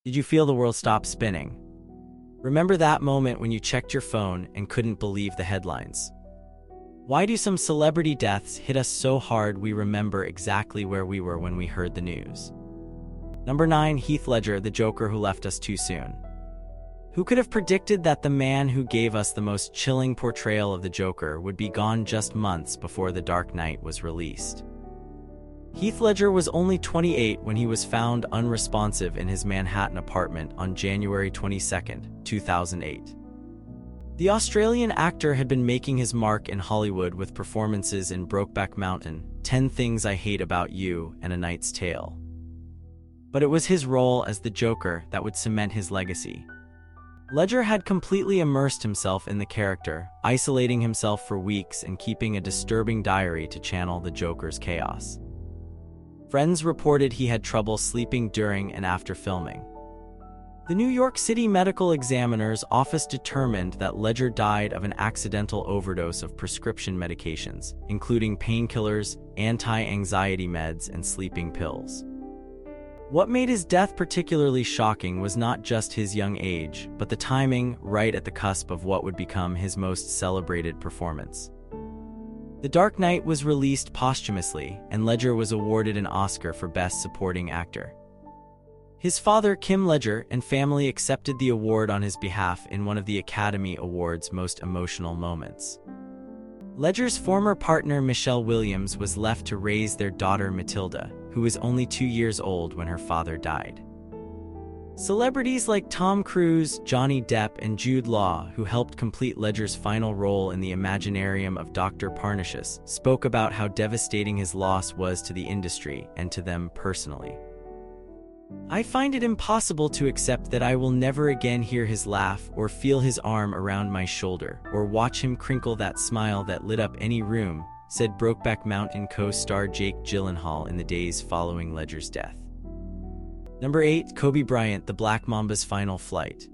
Did you feel the world stop spinning? Remember that moment when you checked your phone and couldn't believe the headlines? Why do some celebrity deaths hit us so hard we remember exactly where we were when we heard the news? Number 9. Heath Ledger, the Joker who left us too soon. Who could have predicted that the man who gave us the most chilling portrayal of the Joker would be gone just months before The Dark Knight was released? Heath Ledger was only 28 when he was found unresponsive in his Manhattan apartment on January 22, 2008. The Australian actor had been making his mark in Hollywood with performances in Brokeback Mountain, 10 Things I Hate About You, and A Knight's Tale. But it was his role as the Joker that would cement his legacy. Ledger had completely immersed himself in the character, isolating himself for weeks and keeping a disturbing diary to channel the Joker's chaos. Friends reported he had trouble sleeping during and after filming. The New York City Medical Examiner's office determined that Ledger died of an accidental overdose of prescription medications, including painkillers, anti-anxiety meds, and sleeping pills. What made his death particularly shocking was not just his young age, but the timing, right at the cusp of what would become his most celebrated performance. The Dark Knight was released posthumously, and Ledger was awarded an Oscar for Best Supporting Actor. His father, Kim Ledger, and family accepted the award on his behalf in one of the Academy Awards' most emotional moments. Ledger's former partner, Michelle Williams, was left to raise their daughter, Matilda, who was only 2 years old when her father died. Celebrities like Tom Cruise, Johnny Depp, and Jude Law, who helped complete Ledger's final role in the Imaginarium of Dr. Parnassus, spoke about how devastating his loss was to the industry and to them personally. I find it impossible to accept that I will never again hear his laugh or feel his arm around my shoulder or watch him crinkle that smile that lit up any room, said Brokeback Mountain co-star Jake Gyllenhaal in the days following Ledger's death. Number 8. Kobe Bryant, the Black Mamba's final flight.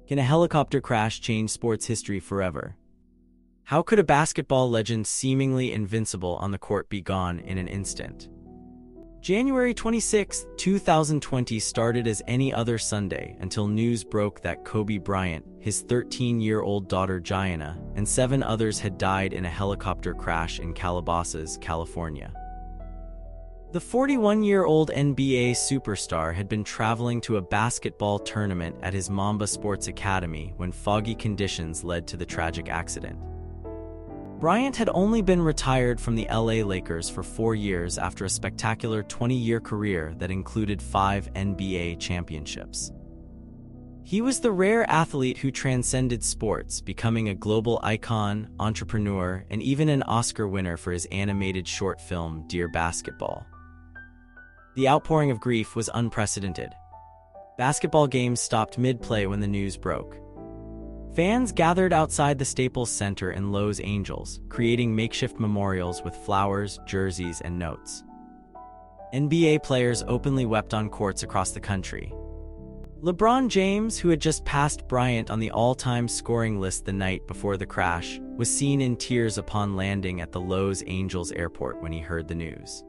Can a helicopter crash change sports history forever? How could a basketball legend seemingly invincible on the court be gone in an instant? January 26, 2020 started as any other Sunday until news broke that Kobe Bryant, his 13-year-old daughter Gianna, and 7 others had died in a helicopter crash in Calabasas, California. The 41-year-old NBA superstar had been traveling to a basketball tournament at his Mamba Sports Academy when foggy conditions led to the tragic accident. Bryant had only been retired from the LA Lakers for 4 years after a spectacular 20-year career that included 5 NBA championships. He was the rare athlete who transcended sports, becoming a global icon, entrepreneur, and even an Oscar winner for his animated short film, Dear Basketball. The outpouring of grief was unprecedented. Basketball games stopped mid-play when the news broke. Fans gathered outside the Staples Center in Los Angeles, creating makeshift memorials with flowers, jerseys, and notes. NBA players openly wept on courts across the country. LeBron James, who had just passed Bryant on the all-time scoring list the night before the crash, was seen in tears upon landing at the Los Angeles airport when he heard the news.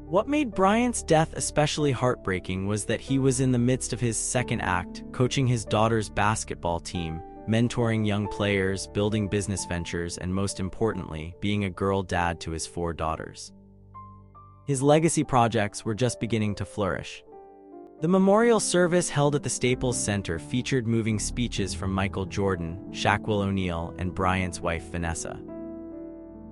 What made Bryant's death especially heartbreaking was that he was in the midst of his second act, coaching his daughter's basketball team, mentoring young players, building business ventures, and most importantly, being a girl dad to his 4 daughters. His legacy projects were just beginning to flourish. The memorial service held at the Staples Center featured moving speeches from Michael Jordan, Shaquille O'Neal, and Bryant's wife Vanessa.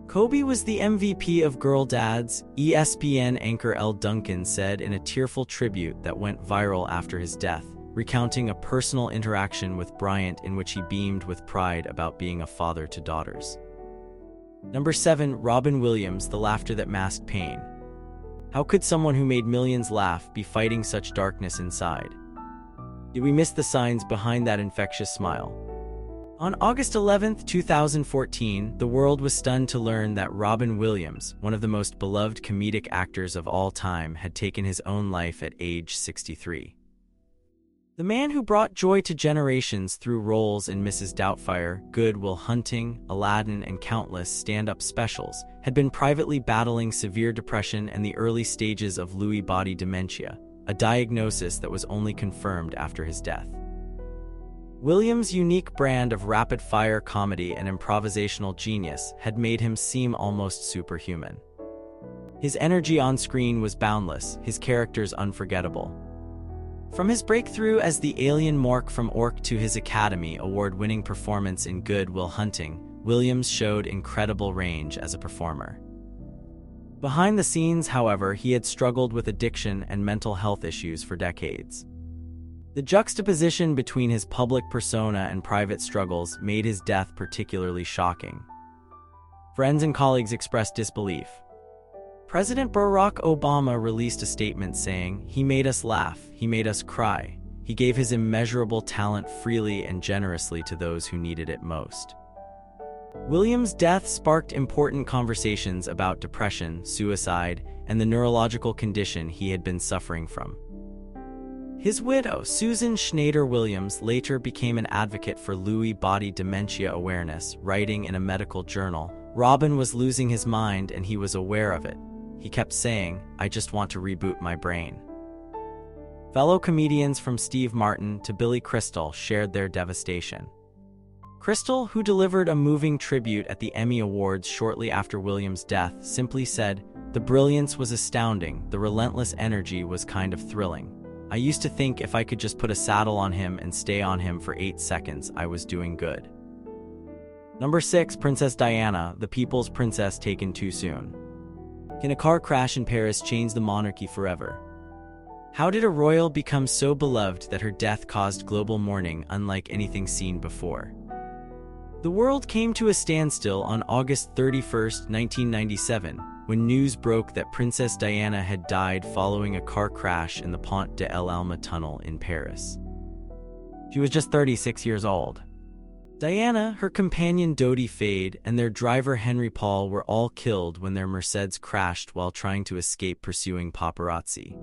Kobe was the MVP of girl dads, ESPN anchor Elle Duncan said in a tearful tribute that went viral after his death, recounting a personal interaction with Bryant in which he beamed with pride about being a father to daughters. Number 7. Robin Williams, the laughter that masked pain. How could someone who made millions laugh be fighting such darkness inside? Did we miss the signs behind that infectious smile? On August 11, 2014, the world was stunned to learn that Robin Williams, one of the most beloved comedic actors of all time, had taken his own life at age 63. The man who brought joy to generations through roles in Mrs. Doubtfire, Good Will Hunting, Aladdin, and countless stand-up specials, had been privately battling severe depression and the early stages of Lewy body dementia, a diagnosis that was only confirmed after his death. Williams' unique brand of rapid-fire comedy and improvisational genius had made him seem almost superhuman. His energy on screen was boundless, his characters unforgettable. From his breakthrough as the alien Mork from Ork to his Academy Award-winning performance in Good Will Hunting, Williams showed incredible range as a performer. Behind the scenes, however, he had struggled with addiction and mental health issues for decades. The juxtaposition between his public persona and private struggles made his death particularly shocking. Friends and colleagues expressed disbelief. President Barack Obama released a statement saying, "He made us laugh, he made us cry. He gave his immeasurable talent freely and generously to those who needed it most." Williams' death sparked important conversations about depression, suicide, and the neurological condition he had been suffering from. His widow, Susan Schneider Williams, later became an advocate for Lewy body dementia awareness, writing in a medical journal, "Robin was losing his mind and he was aware of it. He kept saying, 'I just want to reboot my brain.'" Fellow comedians from Steve Martin to Billy Crystal shared their devastation. Crystal, who delivered a moving tribute at the Emmy Awards shortly after Williams' death, simply said, "The brilliance was astounding, the relentless energy was kind of thrilling. I used to think if I could just put a saddle on him and stay on him for 8 seconds, I was doing good." Number 6. Princess Diana, the people's princess taken too soon. Can a car crash in Paris change the monarchy forever? How did a royal become so beloved that her death caused global mourning unlike anything seen before? The world came to a standstill on August 31, 1997, when news broke that Princess Diana had died following a car crash in the Pont de l'Alma tunnel in Paris. She was just 36 years old. Diana, her companion Dodi Fade, and their driver Henry Paul were all killed when their Mercedes crashed while trying to escape pursuing paparazzi.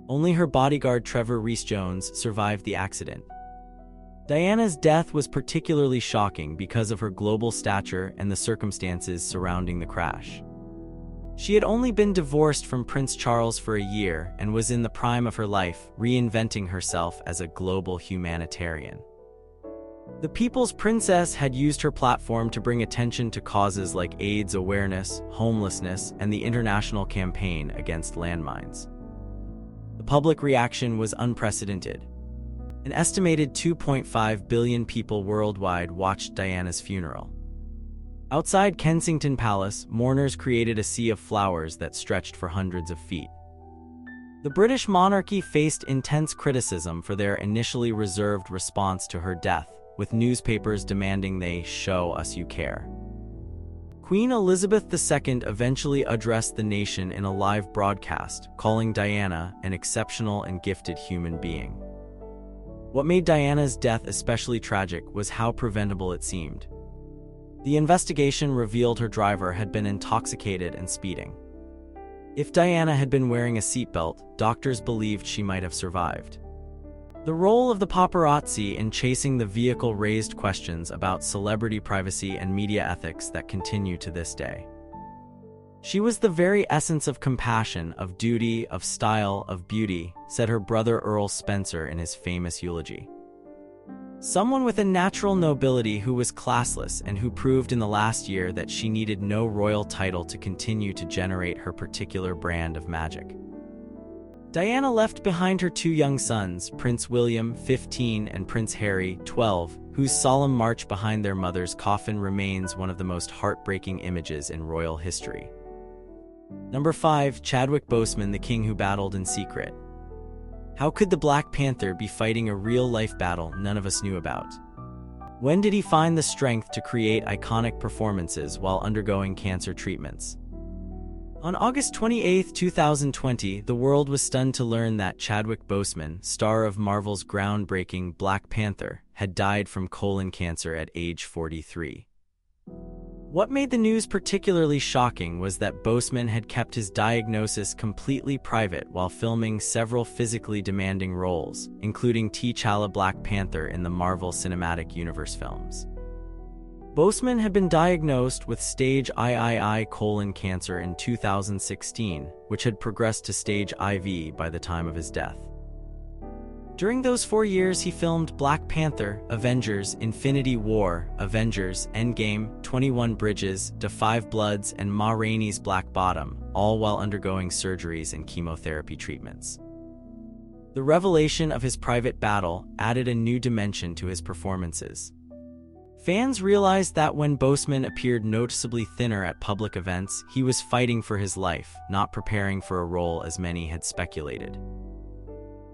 Only her bodyguard Trevor Rees-Jones survived the accident. Diana's death was particularly shocking because of her global stature and the circumstances surrounding the crash. She had only been divorced from Prince Charles for a year and was in the prime of her life, reinventing herself as a global humanitarian. The People's Princess had used her platform to bring attention to causes like AIDS awareness, homelessness, and the international campaign against landmines. The public reaction was unprecedented. An estimated 2.5 billion people worldwide watched Diana's funeral. Outside Kensington Palace, mourners created a sea of flowers that stretched for hundreds of feet. The British monarchy faced intense criticism for their initially reserved response to her death, with newspapers demanding they "show us you care." Queen Elizabeth II eventually addressed the nation in a live broadcast, calling Diana an exceptional and gifted human being. What made Diana's death especially tragic was how preventable it seemed. The investigation revealed her driver had been intoxicated and speeding. If Diana had been wearing a seatbelt, doctors believed she might have survived. The role of the paparazzi in chasing the vehicle raised questions about celebrity privacy and media ethics that continue to this day. She was the very essence of compassion, of duty, of style, of beauty, said her brother Earl Spencer in his famous eulogy. Someone with a natural nobility who was classless and who proved in the last year that she needed no royal title to continue to generate her particular brand of magic. Diana left behind her 2 young sons, Prince William, 15, and Prince Harry, 12, whose solemn march behind their mother's coffin remains one of the most heartbreaking images in royal history. Number 5. Chadwick Boseman, the king who battled in secret. How could the Black Panther be fighting a real-life battle none of us knew about? When did he find the strength to create iconic performances while undergoing cancer treatments? On August 28, 2020, the world was stunned to learn that Chadwick Boseman, star of Marvel's groundbreaking Black Panther, had died from colon cancer at age 43. What made the news particularly shocking was that Boseman had kept his diagnosis completely private while filming several physically demanding roles, including T'Challa Black Panther in the Marvel Cinematic Universe films. Boseman had been diagnosed with stage III colon cancer in 2016, which had progressed to stage IV by the time of his death. During those 4 years, he filmed Black Panther, Avengers, Infinity War, Avengers, Endgame, 21 Bridges, Da 5 Bloods, and Ma Rainey's Black Bottom, all while undergoing surgeries and chemotherapy treatments. The revelation of his private battle added a new dimension to his performances. Fans realized that when Boseman appeared noticeably thinner at public events, he was fighting for his life, not preparing for a role as many had speculated.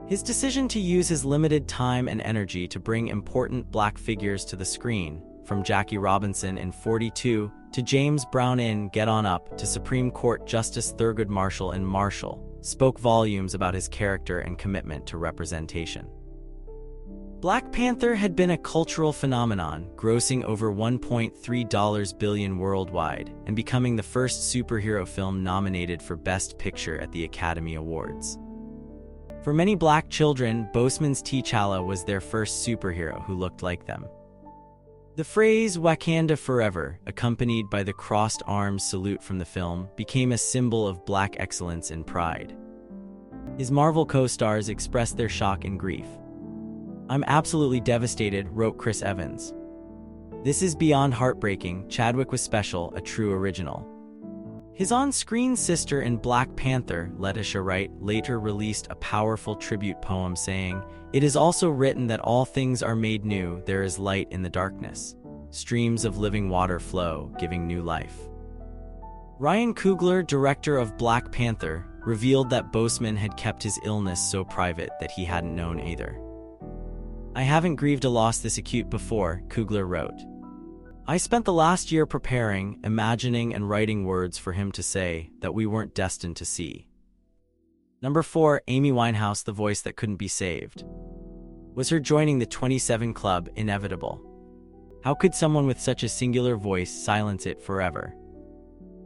His decision to use his limited time and energy to bring important Black figures to the screen, from Jackie Robinson in 42 to James Brown in Get On Up to Supreme Court Justice Thurgood Marshall in Marshall, spoke volumes about his character and commitment to representation. Black Panther had been a cultural phenomenon, grossing over $1.3 billion worldwide and becoming the first superhero film nominated for Best Picture at the Academy Awards. For many Black children, Boseman's T'Challa was their first superhero who looked like them. The phrase "Wakanda Forever," accompanied by the crossed arms salute from the film, became a symbol of Black excellence and pride. His Marvel co-stars expressed their shock and grief. "I'm absolutely devastated," wrote Chris Evans. "This is beyond heartbreaking. Chadwick was special, a true original." His on-screen sister in Black Panther, Letitia Wright, later released a powerful tribute poem saying, "It is also written that all things are made new, there is light in the darkness. Streams of living water flow, giving new life." Ryan Coogler, director of Black Panther, revealed that Boseman had kept his illness so private that he hadn't known either. "I haven't grieved a loss this acute before," Coogler wrote. "I spent the last year preparing, imagining, and writing words for him to say that we weren't destined to see." Number 4, Amy Winehouse, the voice that couldn't be saved. Was her joining the 27 Club inevitable? How could someone with such a singular voice silence it forever?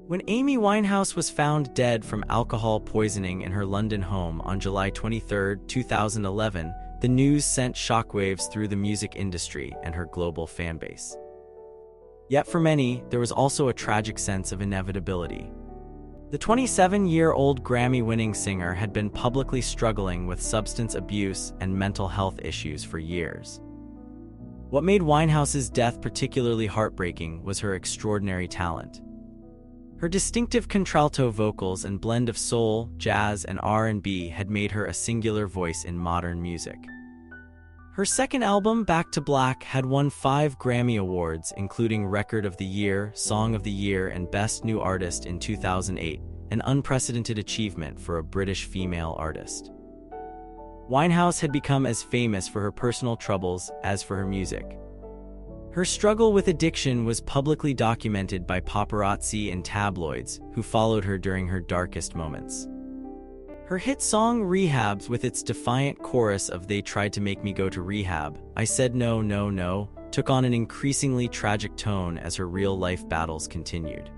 When Amy Winehouse was found dead from alcohol poisoning in her London home on July 23, 2011, the news sent shockwaves through the music industry and her global fanbase. Yet for many, there was also a tragic sense of inevitability. The 27-year-old Grammy-winning singer had been publicly struggling with substance abuse and mental health issues for years. What made Winehouse's death particularly heartbreaking was her extraordinary talent. Her distinctive contralto vocals and blend of soul, jazz, and R&B had made her a singular voice in modern music. Her second album, Back to Black, had won 5 Grammy Awards, including Record of the Year, Song of the Year, and Best New Artist in 2008, an unprecedented achievement for a British female artist. Winehouse had become as famous for her personal troubles as for her music. Her struggle with addiction was publicly documented by paparazzi and tabloids, who followed her during her darkest moments. Her hit song Rehabs, with its defiant chorus of "They tried to make me go to rehab, I said no, no, no," took on an increasingly tragic tone as her real-life battles continued.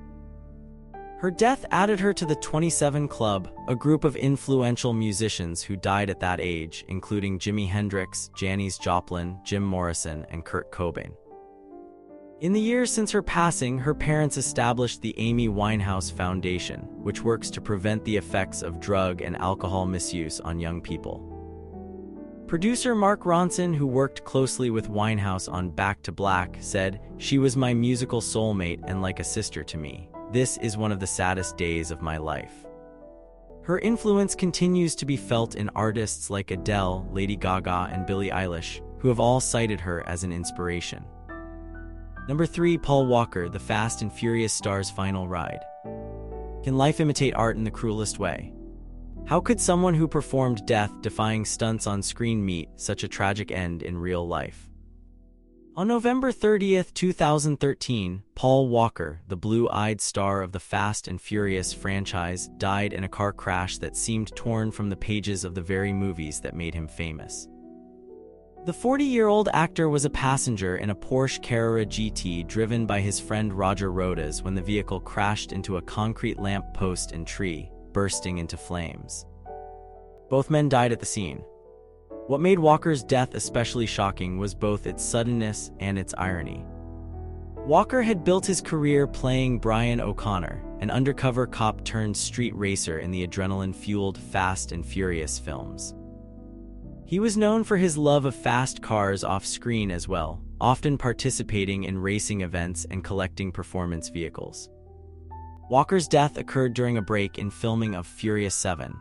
Her death added her to the 27 Club, a group of influential musicians who died at that age, including Jimi Hendrix, Janis Joplin, Jim Morrison, and Kurt Cobain. In the years since her passing, her parents established the Amy Winehouse Foundation, which works to prevent the effects of drug and alcohol misuse on young people. Producer Mark Ronson, who worked closely with Winehouse on Back to Black, said, "She was my musical soulmate and like a sister to me. This is one of the saddest days of my life." Her influence continues to be felt in artists like Adele, Lady Gaga, and Billie Eilish, who have all cited her as an inspiration. Number 3, Paul Walker, the Fast and Furious star's final ride. Can life imitate art in the cruelest way? How could someone who performed death-defying stunts on screen meet such a tragic end in real life? On November 30, 2013, Paul Walker, the blue-eyed star of the Fast and Furious franchise, died in a car crash that seemed torn from the pages of the very movies that made him famous. The 40-year-old actor was a passenger in a Porsche Carrera GT driven by his friend Roger Rodas when the vehicle crashed into a concrete lamp post and tree, bursting into flames. Both men died at the scene. What made Walker's death especially shocking was both its suddenness and its irony. Walker had built his career playing Bryant O'Connor, an undercover cop turned street racer in the adrenaline-fueled Fast and Furious films. He was known for his love of fast cars off-screen as well, often participating in racing events and collecting performance vehicles. Walker's death occurred during a break in filming of Furious 7.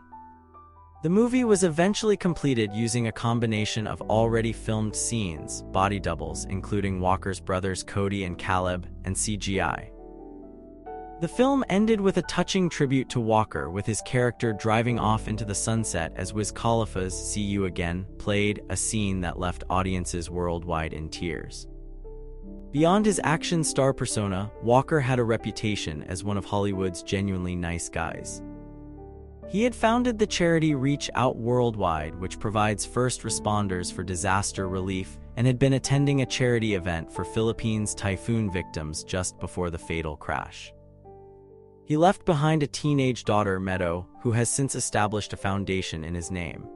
The movie was eventually completed using a combination of already filmed scenes, body doubles including Walker's brothers Cody and Caleb, and CGI. The film ended with a touching tribute to Walker, with his character driving off into the sunset as Wiz Khalifa's "See You Again" played, a scene that left audiences worldwide in tears. Beyond his action star persona, Walker had a reputation as one of Hollywood's genuinely nice guys. He had founded the charity Reach Out Worldwide, which provides first responders for disaster relief, and had been attending a charity event for Philippines typhoon victims just before the fatal crash. He left behind a teenage daughter, Meadow, who has since established a foundation in his name.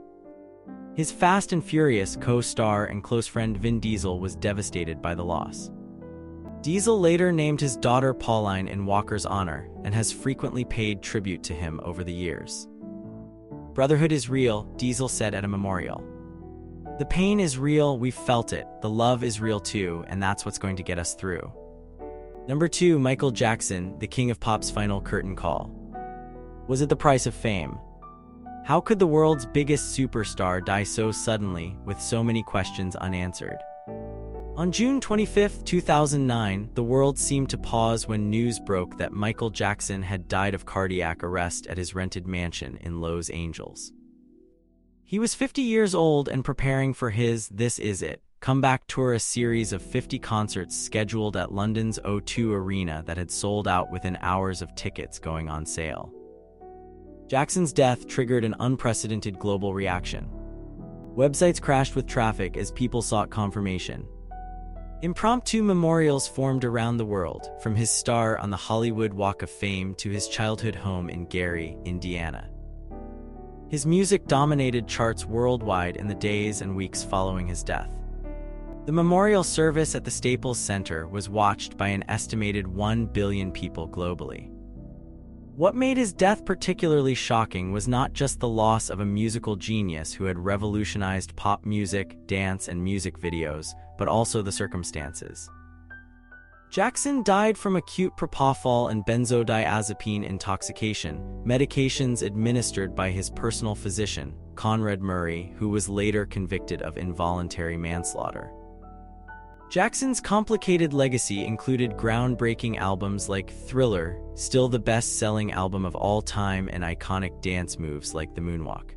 His Fast and Furious co-star and close friend Vin Diesel was devastated by the loss. Diesel later named his daughter Pauline in Walker's honor and has frequently paid tribute to him over the years. "Brotherhood is real," Diesel said at a memorial. "The pain is real, we've felt it, the love is real too, and that's what's going to get us through." Number 2. Michael Jackson, the king of pop's final curtain call. Was it the price of fame? How could the world's biggest superstar die so suddenly, with so many questions unanswered? On June 25, 2009, the world seemed to pause when news broke that Michael Jackson had died of cardiac arrest at his rented mansion in Los Angeles. He was 50 years old and preparing for his "This Is It" comeback tour, a series of 50 concerts scheduled at London's O2 Arena that had sold out within hours of tickets going on sale. Jackson's death triggered an unprecedented global reaction. Websites crashed with traffic as people sought confirmation. Impromptu memorials formed around the world, from his star on the Hollywood Walk of Fame to his childhood home in Gary, Indiana. His music dominated charts worldwide in the days and weeks following his death. The memorial service at the Staples Center was watched by an estimated 1 billion people globally. What made his death particularly shocking was not just the loss of a musical genius who had revolutionized pop music, dance, and music videos, but also the circumstances. Jackson died from acute propofol and benzodiazepine intoxication, medications administered by his personal physician, Conrad Murray, who was later convicted of involuntary manslaughter. Jackson's complicated legacy included groundbreaking albums like Thriller, still the best-selling album of all time, and iconic dance moves like the moonwalk.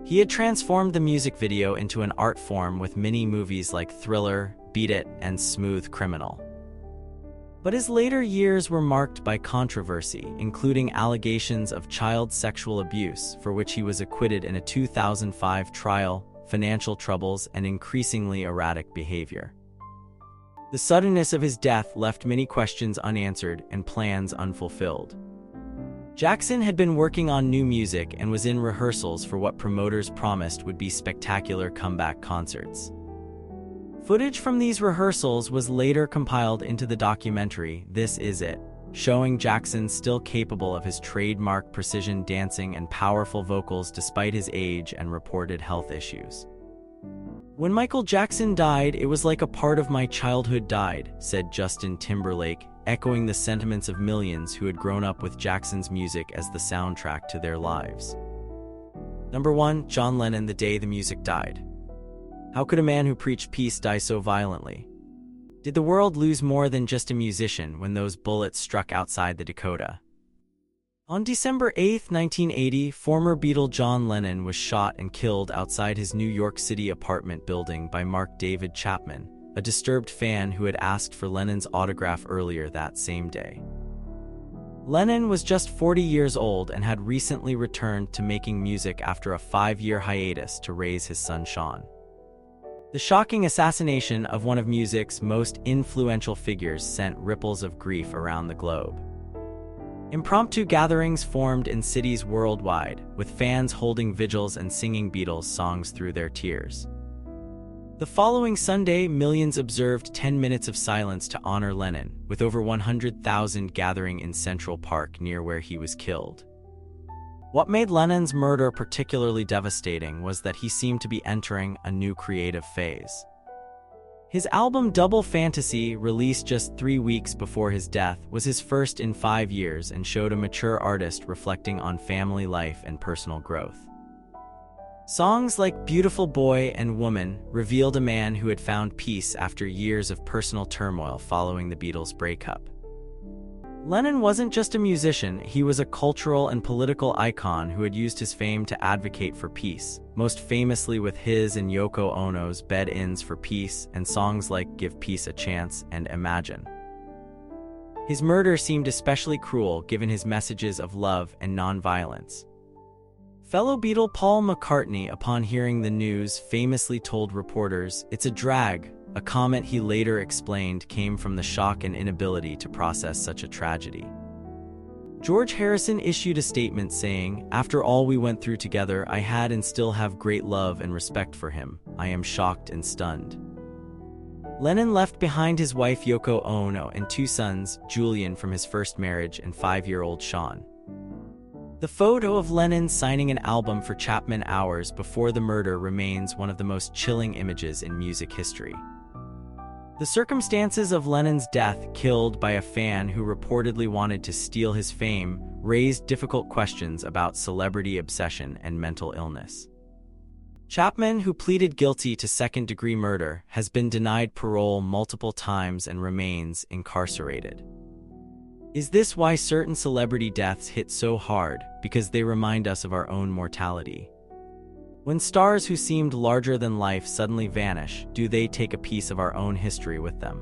He had transformed the music video into an art form with mini-movies like Thriller, Beat It, and Smooth Criminal. But his later years were marked by controversy, including allegations of child sexual abuse, for which he was acquitted in a 2005 trial, financial troubles, and increasingly erratic behavior. The suddenness of his death left many questions unanswered and plans unfulfilled. Jackson had been working on new music and was in rehearsals for what promoters promised would be spectacular comeback concerts. Footage from these rehearsals was later compiled into the documentary This Is It, showing Jackson still capable of his trademark precision dancing and powerful vocals despite his age and reported health issues. "When Michael Jackson died, it was like a part of my childhood died," said Justin Timberlake, echoing the sentiments of millions who had grown up with Jackson's music as the soundtrack to their lives. Number 1. John Lennon, the day the music died. How could a man who preached peace die so violently? Did the world lose more than just a musician when those bullets struck outside the Dakota? On December 8, 1980, former Beatle John Lennon was shot and killed outside his New York City apartment building by Mark David Chapman, a disturbed fan who had asked for Lennon's autograph earlier that same day. Lennon was just 40 years old and had recently returned to making music after a 5-year hiatus to raise his son Sean. The shocking assassination of one of music's most influential figures sent ripples of grief around the globe. Impromptu gatherings formed in cities worldwide, with fans holding vigils and singing Beatles songs through their tears. The following Sunday, millions observed 10 minutes of silence to honor Lennon, with over 100,000 gathering in Central Park near where he was killed. What made Lennon's murder particularly devastating was that he seemed to be entering a new creative phase. His album Double Fantasy, released just 3 weeks before his death, was his first in 5 years and showed a mature artist reflecting on family life and personal growth. Songs like Beautiful Boy and Woman revealed a man who had found peace after years of personal turmoil following the Beatles' breakup. Lennon wasn't just a musician, he was a cultural and political icon who had used his fame to advocate for peace, most famously with his and Yoko Ono's Bed-Ins for Peace and songs like Give Peace a Chance and Imagine. His murder seemed especially cruel given his messages of love and non-violence. Fellow Beatle Paul McCartney, upon hearing the news, famously told reporters, "It's a drag," a comment he later explained came from the shock and inability to process such a tragedy. George Harrison issued a statement saying, "After all we went through together, I had and still have great love and respect for him. I am shocked and stunned." Lennon left behind his wife Yoko Ono and 2 sons, Julian from his first marriage and 5-year-old Sean. The photo of Lennon signing an album for Chapman hours before the murder remains one of the most chilling images in music history. The circumstances of Lennon's death, killed by a fan who reportedly wanted to steal his fame, raised difficult questions about celebrity obsession and mental illness. Chapman, who pleaded guilty to second-degree murder, has been denied parole multiple times and remains incarcerated. Is this why certain celebrity deaths hit so hard? Because they remind us of our own mortality. When stars who seemed larger than life suddenly vanish, do they take a piece of our own history with them?